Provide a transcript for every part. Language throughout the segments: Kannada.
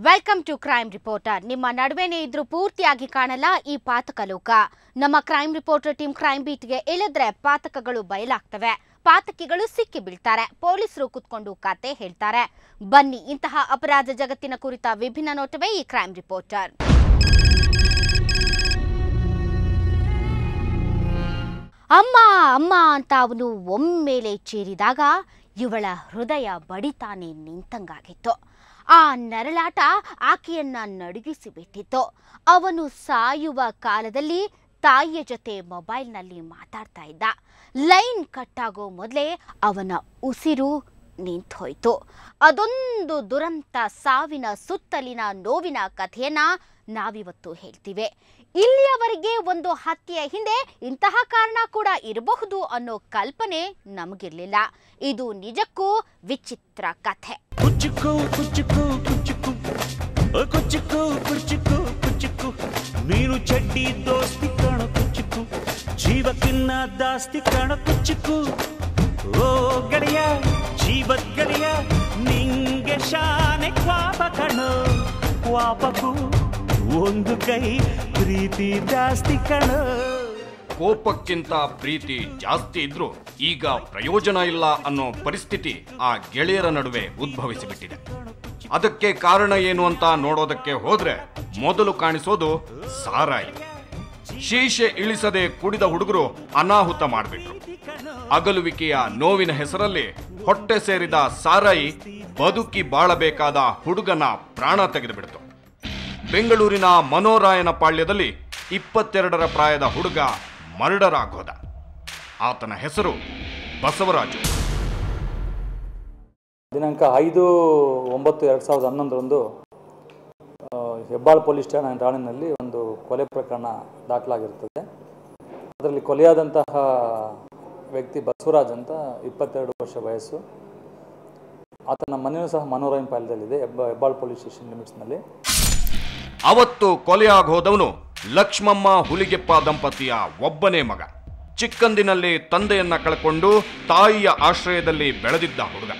Welcome to crime reporter. ನಿಮ್ಮ ನಡುವೆನೇ ಇದ್ರೂ ಪೂರ್ತಿಯಾಗಿ ಕಾಣಲ್ಲ ಈ ಪಾತಕ ಲೋಕ. ನಮ್ಮ ಕ್ರೈಮ್ ರಿಪೋರ್ಟರ್ ಟೀಮ್ ಕ್ರೈಮ್ ಬೀಟ್ಗೆ ಇಳಿದ್ರೆ ಪಾತಕಗಳು ಬಯಲಾಗ್ತವೆ, ಪಾತಕಿಗಳು ಸಿಕ್ಕಿ ಬೀಳ್ತಾರೆ, ಪೊಲೀಸರು ಕುತ್ಕೊಂಡು ಕತೆ ಹೇಳ್ತಾರೆ. ಬನ್ನಿ, ಇಂತಹ ಅಪರಾಧ ಜಗತ್ತಿನ ಕುರಿತ ವಿಭಿನ್ನ ನೋಟವೇ ಈ ಕ್ರೈಮ್ ರಿಪೋರ್ಟರ್. ಅಮ್ಮ ಅಮ್ಮ ಅಂತ ಅವನು ಒಮ್ಮೆಲೆ ಚೀರಿದಾಗ ಇವಳ ಹೃದಯ ಬಡಿತಾನೆ ನಿಂತಂಗಾಗಿತ್ತು. ಆ ನರಳಾಟ ಆಕೆಯನ್ನ ನಡುಗಿಸಿಬಿಟ್ಟಿತ್ತು. ಅವನು ಸಾಯುವ ಕಾಲದಲ್ಲಿ ತಾಯಿಯ ಜೊತೆ ಮೊಬೈಲ್ನಲ್ಲಿ ಮಾತಾಡ್ತಾ ಇದ್ದ. ಲೈನ್ ಕಟ್ಟಾಗೋ ಮೊದಲೇ ಅವನ ಉಸಿರು ನಿಂತೋಯ್ತು. ಅದೊಂದು ದುರಂತ ಸಾವಿನ ಸುತ್ತಲಿನ ನೋವಿನ ಕಥೆಯನ್ನ ನಾವಿವತ್ತು ಹೇಳ್ತೀವಿ. ಇಲ್ಲಿಯವರೆಗೆ ಒಂದು ಹತ್ಯೆಯ ಹಿಂದೆ ಇಂತಹ ಕಾರಣ ಕೂಡ ಇರಬಹುದು ಅನ್ನೋ ಕಲ್ಪನೆ ನಮಗಿರ್ಲಿಲ್ಲ. ಇದು ನಿಜಕ್ಕೂ ವಿಚಿತ್ರ ಕಥೆ. ಕುಚ್ಚುಕು ಕುಚ್ಚುಕು ಕುಚ್ಚುಕು ಕುಚ್ಚುಕು ಕುಚ್ಚುಕು ಕುಚ್ಚುಕು ನೀನು ಚಡ್ಡಿ ದೋಸ್ತಿ ಕಾಣ ಕುಚ್ಚುಕು, ಜೀವಕ್ಕಿನ್ನ ದಾಸ್ತಿ ಕಾಣ ಕುಚ್ಚುಕು. ಓ ಗೆಳೆಯ ಜೀವದ್ ಗೆಳೆಯ, ನಿಂಗೆ ಶಾನೆ ಕ್ವಾಪ ಕಣೋ, ಕ್ವಾಪಕ್ಕೂ ಒಂದು ಕೈ ಪ್ರೀತಿ ಜಾಸ್ತಿ ಕಣೋ. ಕೋಪಕ್ಕಿಂತ ಪ್ರೀತಿ ಜಾಸ್ತಿ ಇದ್ರೂ ಈಗ ಪ್ರಯೋಜನ ಇಲ್ಲ ಅನ್ನೋ ಪರಿಸ್ಥಿತಿ ಆ ಗೆಳೆಯರ ನಡುವೆ ಉದ್ಭವಿಸಿಬಿಟ್ಟಿದೆ. ಅದಕ್ಕೆ ಕಾರಣ ಏನು ಅಂತ ನೋಡೋದಕ್ಕೆ ಹೋದ್ರೆ ಮೊದಲು ಕಾಣಿಸೋದು ಸಾರಾಯಿ. ಶೀಶೆ ಇಳಿಸದೆ ಕುಡಿದ ಹುಡುಗರು ಅನಾಹುತ ಮಾಡಿಬಿಟ್ರು. ಅಗಲುವಿಕೆಯ ನೋವಿನ ಹೆಸರಲ್ಲಿ ಹೊಟ್ಟೆ ಸೇರಿದ ಸಾರಾಯಿ ಬದುಕಿ ಬಾಳಬೇಕಾದ ಹುಡುಗನ ಪ್ರಾಣ ತೆಗೆದುಬಿಡ್ತು. ಬೆಂಗಳೂರಿನ ಮನೋರಾಯನ ಪಾಳ್ಯದಲ್ಲಿ 22ರ ಪ್ರಾಯದ ಹುಡುಗ ಮರ್ಡರ್ ಆಗೋದ. ಆತನ ಹೆಸರು ಬಸವರಾಜು. ದಿನಾಂಕ 5/9/2011 ಹೆಬ್ಬಾಳ ಪೊಲೀಸ್ ಠಾಣೆಯಲ್ಲಿ ಒಂದು ಕೊಲೆ ಪ್ರಕರಣ ದಾಖಲಾಗಿರುತ್ತದೆ. ಅದರಲ್ಲಿ ಕೊಲೆಯಾದಂತಹ ವ್ಯಕ್ತಿ ಬಸವರಾಜ್ ಅಂತ, 22 ವರ್ಷ ವಯಸ್ಸು. ಆತನ ಮನೆಯೂ ಸಹ ಮನೋರಾಯನ ಪಾಳ್ಯದಲ್ಲಿದೆ, ಹೆಬ್ಬಾಳ ಪೊಲೀಸ್ ಸ್ಟೇಷನ್ ಲಿಮಿಟ್ಸ್ನಲ್ಲಿ. ಅವತ್ತು ಕೊಲೆಯಾಗಿ ಹೋದವನು ಲಕ್ಷ್ಮಮ್ಮ ಹುಲಿಗೆಪ್ಪ ದಂಪತಿಯ ಒಬ್ಬನೇ ಮಗ. ಚಿಕ್ಕಂದಿನಲ್ಲಿ ತಂದೆಯನ್ನ ಕಳ್ಕೊಂಡು ತಾಯಿಯ ಆಶ್ರಯದಲ್ಲಿ ಬೆಳೆದಿದ್ದ ಹುಡುಗ.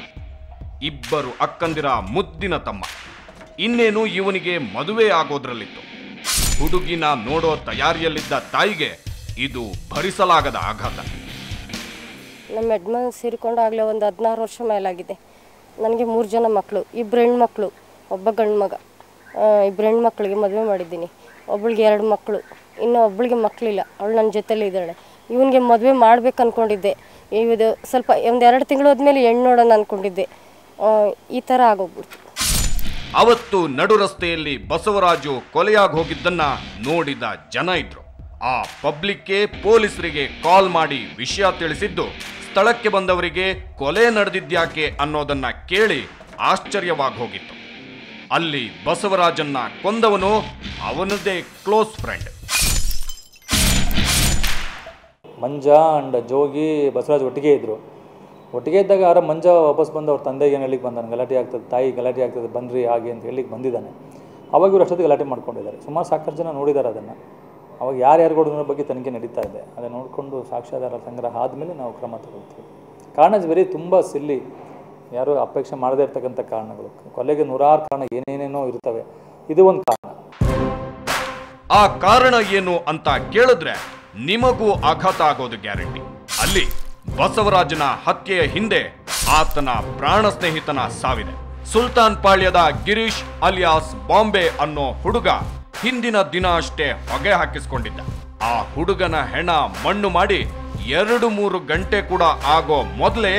ಇಬ್ಬರು ಅಕ್ಕಂದಿರ ಮುದ್ದಿನ ತಮ್ಮ. ಇನ್ನೇನು ಇವನಿಗೆ ಮದುವೆ ಆಗೋದ್ರಲ್ಲಿತ್ತು. ಹುಡುಗಿನ ನೋಡೋ ತಯಾರಿಯಲ್ಲಿದ್ದ ತಾಯಿಗೆ ಇದು ಭರಿಸಲಾಗದ ಆಘಾತ. ನಮ್ಮ ಯಜಮಾನ ಸೇರಿಕೊಂಡಾಗಲೇ ಒಂದು 16 ವರ್ಷ ಮೇಲಾಗಿದೆ. ನನಗೆ 3 ಜನ ಮಕ್ಕಳು, 2 ಹೆಣ್ಮಕ್ಳು, ಒಬ್ಬ ಗಂಡು ಮಗ. 2 ಹೆಣ್ಮಕ್ಳಿಗೆ ಮದುವೆ ಮಾಡಿದ್ದೀನಿ. ಒಬ್ಬಳಿಗೆ 2 ಮಕ್ಕಳು, ಇನ್ನೂ ಒಬ್ಬಳಿಗೆ ಮಕ್ಕಳಿಲ್ಲ, ಅವಳು ನನ್ನ ಜೊತೆಲಿ ಇದ್ದಾಳೆ. ಇವನಿಗೆ ಮದುವೆ ಮಾಡ್ಬೇಕು ಅಂದ್ಕೊಂಡಿದ್ದೆ. ಇದು ಸ್ವಲ್ಪ ಒಂದು 2 ತಿಂಗಳು ಹೋದ್ಮೇಲೆ ಹೆಣ್ಣು ನೋಡೋಣ ಅಂದ್ಕೊಂಡಿದ್ದೆ. ಈ ಥರ ಆಗೋಗ್ಬಿಡ್ತು. ಅವತ್ತು ನಡು ರಸ್ತೆಯಲ್ಲಿ ಬಸವರಾಜು ಕೊಲೆಯಾಗಿ ಹೋಗಿದ್ದನ್ನ ನೋಡಿದ ಜನ ಇದ್ರು. ಆ ಪಬ್ಲಿಕ್ಗೆ ಪೊಲೀಸರಿಗೆ ಕಾಲ್ ಮಾಡಿ ವಿಷಯ ತಿಳಿಸಿದ್ದು ಸ್ಥಳಕ್ಕೆ ಬಂದವರಿಗೆ ಕೊಲೆ ನಡೆದಿದ್ಯಾಕೆ ಅನ್ನೋದನ್ನ ಕೇಳಿ ಆಶ್ಚರ್ಯವಾಗಿ ಹೋಗಿತ್ತು. ಅಲ್ಲಿ ಬಸವರಾಜನ್ನ ಕೊಂದವನು ಅವನದೇ ಕ್ಲೋಸ್ ಫ್ರೆಂಡ್. ಮಂಜಾ ಅಂಡ್ ಜೋಗಿ ಬಸವರಾಜ್ ಒಟ್ಟಿಗೆ ಇದ್ದರು. ಒಟ್ಟಿಗೆ ಇದ್ದಾಗ ಯಾರ ಮಂಜಾ ವಾಪಸ್ ಬಂದು ಅವ್ರ ತಂದೆಗೆ ಏನು ಹೇಳಿಕ್ಕೆ ಬಂದಾನೆ, ಗಲಾಟೆ ಆಗ್ತದೆ, ತಾಯಿ ಗಲಾಟೆ ಆಗ್ತದೆ, ಬನ್ನಿರಿ ಹಾಗೆ ಅಂತ ಹೇಳಿಕ್ಕೆ ಬಂದಿದ್ದಾನೆ. ಅವಾಗ ಇವರು ಅಷ್ಟೊತ್ತಿಗೆ ಗಲಾಟೆ ಮಾಡ್ಕೊಂಡಿದ್ದಾರೆ. ಸುಮಾರು ಸಾಕಷ್ಟು ಜನ ನೋಡಿದ್ದಾರೆ ಅದನ್ನು. ಅವಾಗ ಯಾರ್ಯಾರು ಬಗ್ಗೆ ತನಿಖೆ ನಡೀತಾ ಇದೆ. ಅದನ್ನು ನೋಡಿಕೊಂಡು ಸಾಕ್ಷ್ಯಾಧಾರ ಸಂಗ್ರಹ ಆದಮೇಲೆ ನಾವು ಕ್ರಮ ತಗೊಳ್ತೀವಿ. ಕಾರಣ ಬೇರೆ ತುಂಬ ಸಿಲ್ಲಿ, ಯಾರು ಅಪೇಕ್ಷೆ ಮಾಡದೇ ಇರ್ತಕ್ಕಂಥ ಕಾರಣಗಳು. ಕೊಲೆಗೆ 100 ಕಾರಣ ಏನೇನೇನೋ ಇರ್ತವೆ, ಇದು ಒಂದು ಕಾರಣ. ಆ ಕಾರಣ ಏನು ಅಂತ ಕೇಳಿದ್ರೆ ನಿಮಗೂ ಆಘಾತ ಆಗೋದು ಗ್ಯಾರಂಟಿ. ಅಲ್ಲಿ ಬಸವರಾಜನ ಹತ್ಯೆಯ ಹಿಂದೆ ಆತನ ಪ್ರಾಣ ಸ್ನೇಹಿತನ ಸಾವಿದೆ. ಸುಲ್ತಾನ್ ಪಾಳ್ಯದ ಗಿರೀಶ್ ಅಲಿಯಾಸ್ ಬಾಂಬೆ ಅನ್ನೋ ಹುಡುಗ ಹಿಂದಿನ ದಿನ ಅಷ್ಟೇ ಹೊಗೆ ಹಾಕಿಸ್ಕೊಂಡಿದ್ದ. ಆ ಹುಡುಗನ ಹೆಣ ಮಣ್ಣು ಮಾಡಿ 2-3 ಗಂಟೆ ಕೂಡ ಆಗೋ ಮೊದಲೇ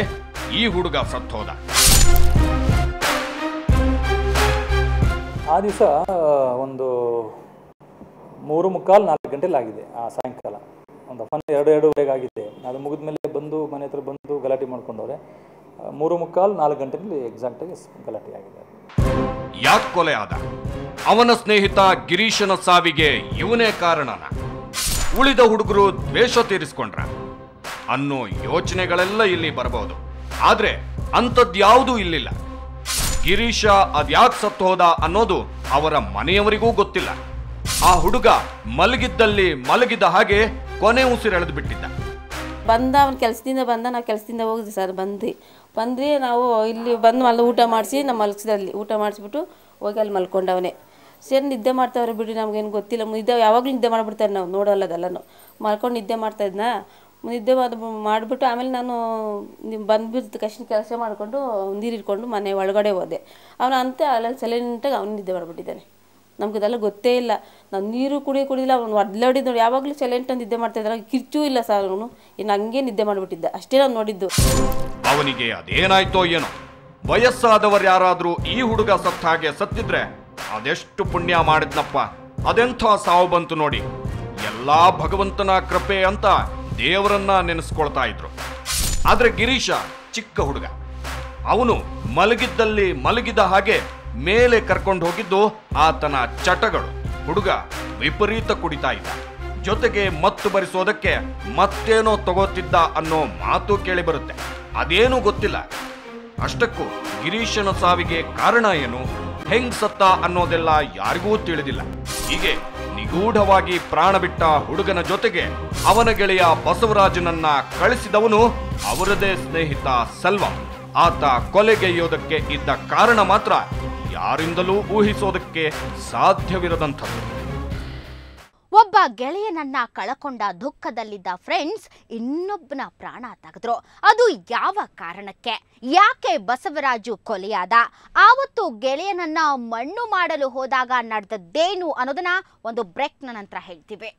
ಈ ಹುಡುಗ ಸತ್ತೋದ. ಆ ದಿವಸ ಒಂದು 3:45-4 ಗಂಟೆಲಿ ಆಗಿದೆ. ಆ ಸಾಯಂಕಾಲ ಒಂದು 2-2:30 ಆಗಿದೆ. ಅದು ಮುಗಿದ ಮೇಲೆ ಬಂದು ಮನೆ ಹತ್ರ ಬಂದು ಗಲಾಟೆ ಮಾಡ್ಕೊಂಡವ್ರೆ. 3:45-4 ಗಂಟೆಯಲ್ಲಿ ಎಕ್ಸಾಕ್ಟಾಗಿ ಗಲಾಟೆ ಆಗಿದೆ. ಯಾಕೆ ಕೊಲೆ ಆದ? ಅವನ ಸ್ನೇಹಿತ ಗಿರೀಶನ ಸಾವಿಗೆ ಇವನೇ ಕಾರಣನ? ಉಳಿದ ಹುಡುಗರು ದ್ವೇಷ ತೀರಿಸ್ಕೊಂಡ್ರ ಅನ್ನೋ ಯೋಚನೆಗಳೆಲ್ಲ ಇಲ್ಲಿ ಬರಬಹುದು. ಆದ್ರೆ ಅಂಥದ್ಯಾವುದೂ ಇಲ್ಲಿಲ್ಲ. ಗಿರೀಶ ಅದ್ಯಾಕೆ ಸತ್ತು ಹೋದ ಅನ್ನೋದು ಅವರ ಮನೆಯವರಿಗೂ ಗೊತ್ತಿಲ್ಲ. ಆ ಹುಡುಗ ಮಲಗಿದ್ದಲ್ಲಿ ಮಲಗಿದ ಹಾಗೆ ಕೊನೆ ಉಸಿರೆಳೆದು ಬಿಟ್ಟಿದ್ದ. ಬಂದ ಅವ್ನು ಕೆಲಸದಿಂದ ಬಂದ, ನಾವು ಕೆಲಸದಿಂದ ಹೋಗಿದ್ವಿ ಸರ್. ಬಂದ್ರಿ ನಾವು ಇಲ್ಲಿ ಬಂದು ಊಟ ಮಾಡಿಸಿ ನಮ್ಮ ಮಲಗಿಸಿದಲ್ಲಿ ಊಟ ಮಾಡಿಸ್ಬಿಟ್ಟು ಹೋಗಿ ಅಲ್ಲಿ ಮಲ್ಕೊಂಡವನೇ. ಸೇರಿ ನಿದ್ದೆ ಮಾಡ್ತಾವ್ರೆ ಬಿಡಿ, ನಮಗೇನು ಗೊತ್ತಿಲ್ಲ. ನಿದ್ದೆ ಯಾವಾಗಲೂ ನಿದ್ದೆ ಮಾಡಿಬಿಡ್ತಾರೆ, ನಾವು ನೋಡೋಲ್ಲ ಅದೆಲ್ಲನೂ. ಮಲ್ಕೊಂಡು ನಿದ್ದೆ ಮಾಡ್ತಾಯಿದ್ನ, ನಿದ್ದೆ ಮಾಡಿಬಿಟ್ಟು ಆಮೇಲೆ ನಾನು ಬಂದುಬಿಟ್ಟು ತಕ್ಷಣ ಕೆಲಸ ಮಾಡಿಕೊಂಡು ನೀರು ಇಟ್ಕೊಂಡು ಮನೆ ಒಳಗಡೆ ಹೋದೆ. ಅವನು ಅಂತ ಅಲ್ಲಲ್ಲಿ ಸೈಲೆಂಟಾಗಿ ಅವನು ನಿದ್ದೆ ಮಾಡಿಬಿಟ್ಟಿದ್ದಾನೆ. ನಮಗದೆಲ್ಲ ಗೊತ್ತೇ ಇಲ್ಲ. ನಾವು ನೀರು ಕುಡಿದಿಲ್ಲ, ಅವ್ನು ಒಡ್ಲಾಡಿದ್ದು ನೋಡಿ. ಯಾವಾಗಲೂ ಸೈಲೆಂಟ್ ನಿದ್ದೆ ಮಾಡ್ತಾಯಿದ್ದ, ಕಿರ್ಚೂ ಇಲ್ಲ ಸರ್ ಅವನು. ಇನ್ನು ಹಂಗೆ ನಿದ್ದೆ ಮಾಡಿಬಿಟ್ಟಿದ್ದ, ಅಷ್ಟೇ ನಾವು ನೋಡಿದ್ದು. ಅವನಿಗೆ ಅದೇನಾಯ್ತೋ ಏನೋ, ವಯಸ್ಸಾದವರು ಯಾರಾದ್ರೂ ಈ ಹುಡುಗ ಸತ್ತ ಹಾಗೆ ಸತ್ತಿದ್ರೆ ಅದೆಷ್ಟು ಪುಣ್ಯ ಮಾಡಿದ್ನಪ್ಪ, ಅದೆಂಥ ಸಾವು ಬಂತು ನೋಡಿ. ಎಲ್ಲಾ ಭಗವಂತನ ಕೃಪೆ ಅಂತ ದೇವರನ್ನ ನೆನೆಸ್ಕೊಳ್ತಾ ಇದ್ರು. ಆದ್ರೆ ಗಿರೀಶ ಚಿಕ್ಕ ಹುಡುಗ, ಅವನು ಮಲಗಿದ್ದಲ್ಲಿ ಮಲಗಿದ ಹಾಗೆ ಮೇಲೆ ಕರ್ಕೊಂಡು ಹೋಗಿದ್ದು ಆತನ ಚಟಗಳು. ಹುಡುಗ ವಿಪರೀತ ಕುಡಿತಾ ಇದ್ದ, ಜೊತೆಗೆ ಮತ್ತು ಬರಿಸೋದಕ್ಕೆ ಮತ್ತೇನೋ ತಗೋತಿದ್ದ ಅನ್ನೋ ಮಾತು ಕೇಳಿ ಬರುತ್ತೆ. ಅದೇನೂ ಗೊತ್ತಿಲ್ಲ. ಅಷ್ಟಕ್ಕೂ ಗಿರೀಶನ ಸಾವಿಗೆ ಕಾರಣ ಏನು, ಹೆಂಗ್ ಸತ್ತ ಅನ್ನೋದೆಲ್ಲ ಯಾರಿಗೂ ತಿಳಿದಿಲ್ಲ. ಹೀಗೆ ನಿಗೂಢವಾಗಿ ಪ್ರಾಣ ಬಿಟ್ಟ ಹುಡುಗನ ಜೊತೆಗೆ ಅವನ ಗೆಳೆಯ ಬಸವರಾಜನನ್ನ ಕಳಿಸಿದವನು ಅವರದೇ ಸ್ನೇಹಿತ ಸೆಲ್ವಂ. ಆತ ಕೊಲೆಗೈಯೋದಕ್ಕೆ ಇದ್ದ ಕಾರಣ ಮಾತ್ರ ಯಾರಿಂದಲೂ ಊಹಿಸೋದಕ್ಕೆ ಸಾಧ್ಯವಿರದಂಥದ್ದು. ಒಬ್ಬ ಗೆಳೆಯನನ್ನ ಕಳಕೊಂಡ ದುಃಖದಲ್ಲಿದ್ದ ಫ್ರೆಂಡ್ಸ್ ಇನ್ನೊಬ್ಬನ ಪ್ರಾಣ ತೆಗೆದ್ರು. ಅದು ಯಾವ ಕಾರಣಕ್ಕೆ, ಯಾಕೆ ಬಸವರಾಜು ಕೊಲೆಯಾದ, ಆವತ್ತು ಗೆಳೆಯನನ್ನ ಮಣ್ಣು ಮಾಡಲು ಹೋದಾಗ ನಡೆದದ್ದೇನು ಅನ್ನೋದನ್ನ ಒಂದು ಬ್ರೇಕ್ನ ನಂತರ ಹೇಳ್ತೀವಿ.